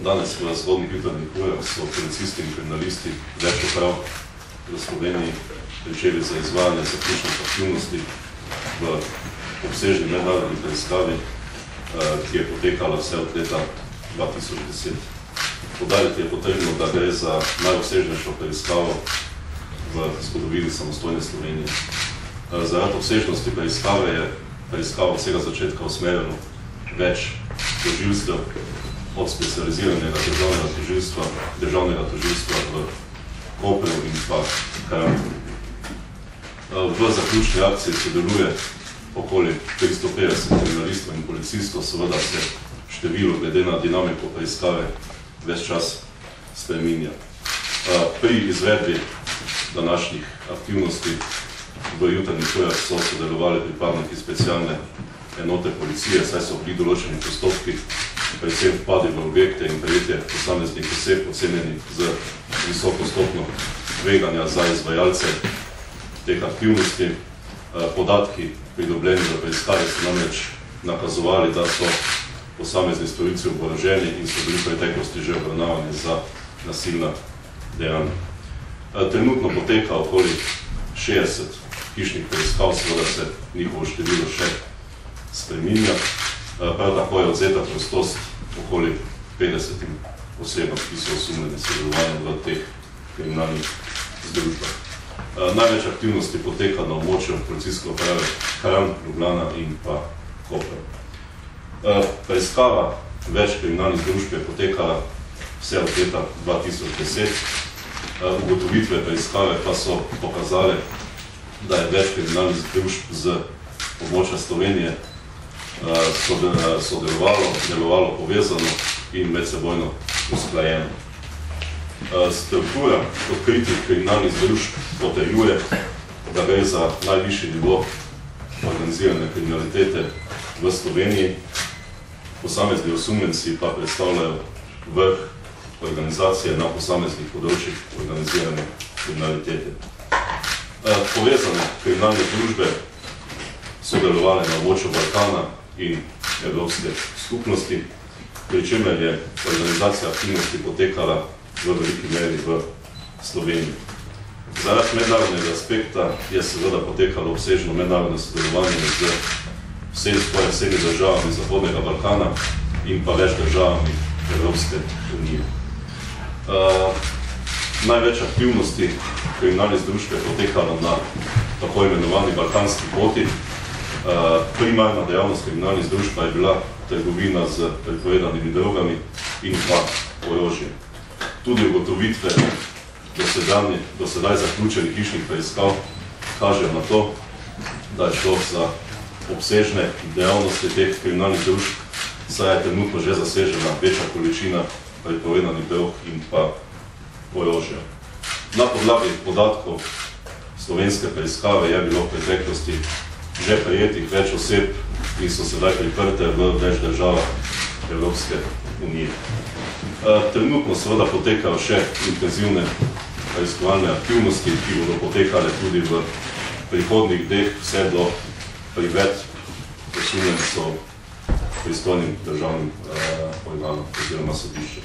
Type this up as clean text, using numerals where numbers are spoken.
Danes v zgodnih jutarnjih urah so policisti in kriminalisti več uprav v Sloveniji pričeli za izvajanje zaključnih aktivnosti v obsežni mednarodni preiskavi, ki je potekala vse od leta 2010. Poudariti je potrebno, da gre za najobsežnejšo preiskavo v zgodovini samostojne Slovenije. Zaradi obsežnosti preiskave je preiskava vsega začetka usmerjeno več tožilstev, od specializiranega državnega tožilstva v Kopru in pa Kranju. V zaključni akciji sodeluje okoli 350 kriminalistov in policistov, seveda se število glede na dinamiko preiskave ves čas spreminja. Pri izvedbi današnjih aktivnosti v jutarnjih urah so sodelovali pripadniki specialne enote policije, saj so bili določeni postopki, predvsem vpadi v objekte in prejetje posameznih oseb ocenjeni z visoko stopnjo tveganja za izvajalce teh aktivnosti. Podatki pridobljeni v preiskavi so namreč nakazovali, da so posamezni storilci oboroženi in so bili v preteklosti že obravnavani za nasilna dejanja. Trenutno poteka okoli 60 hišnih preiskav, seveda se njihovo število še spreminja. Prav tako je odzeta prostost okoli 50 osebam, ki so osumljeni sodelovanja v teh kriminalnih združbah. Največ aktivnosti poteka na območju policijske uprave Kranj, Ljubljana in pa Koper. Preiskava več kriminalnih združb je potekala vse od leta 2010. Ugotovitve preiskave pa so pokazale, da je več kriminalnih združb z območja Slovenije sodelovalo, delovalo povezano in medsebojno usklajeno. Struktura odkritih kriminalnih združb potrjuje, da gre za najvišji nivo organizirane kriminalitete v Sloveniji. Posamezni osumljenci pa predstavljajo vrh organizacije na posameznih področjih organizirane kriminalitete. Povezane kriminalne združbe so delovale na območju Balkana in Evropske skupnosti, pri čemer je organizacija aktivnosti potekala v veliki meri v Sloveniji. Zaradi mednarodnega aspekta je seveda potekalo obsežno mednarodno sodelovanje z vsemi državami Zahodnega Balkana in pa več državami Evropske unije. Največ aktivnosti kriminalnih združb je potekalo na tako imenovani balkanski poti. Primarna dejavnost kriminalnih združb pa je bila trgovina z prepovedanimi drogami in pa orožjem. Tudi ugotovitve do sedaj zaključenih hišnih preiskav kažejo na to, da je šlo za obsežne dejavnosti teh kriminalnih združb, saj je trenutno že zasežena večja količina prepovedanih drog in pa orožja. Na podlagi podatkov slovenske preiskave je bilo v preteklosti že prejetih več oseb, ki so sedaj priprte v več državah Evropske unije. Trenutno seveda potekajo še intenzivne preiskovalne aktivnosti, ki bodo potekale tudi v prihodnjih dneh vse do privedb osumljencev pristojnim državnim organom oziroma sodiščem.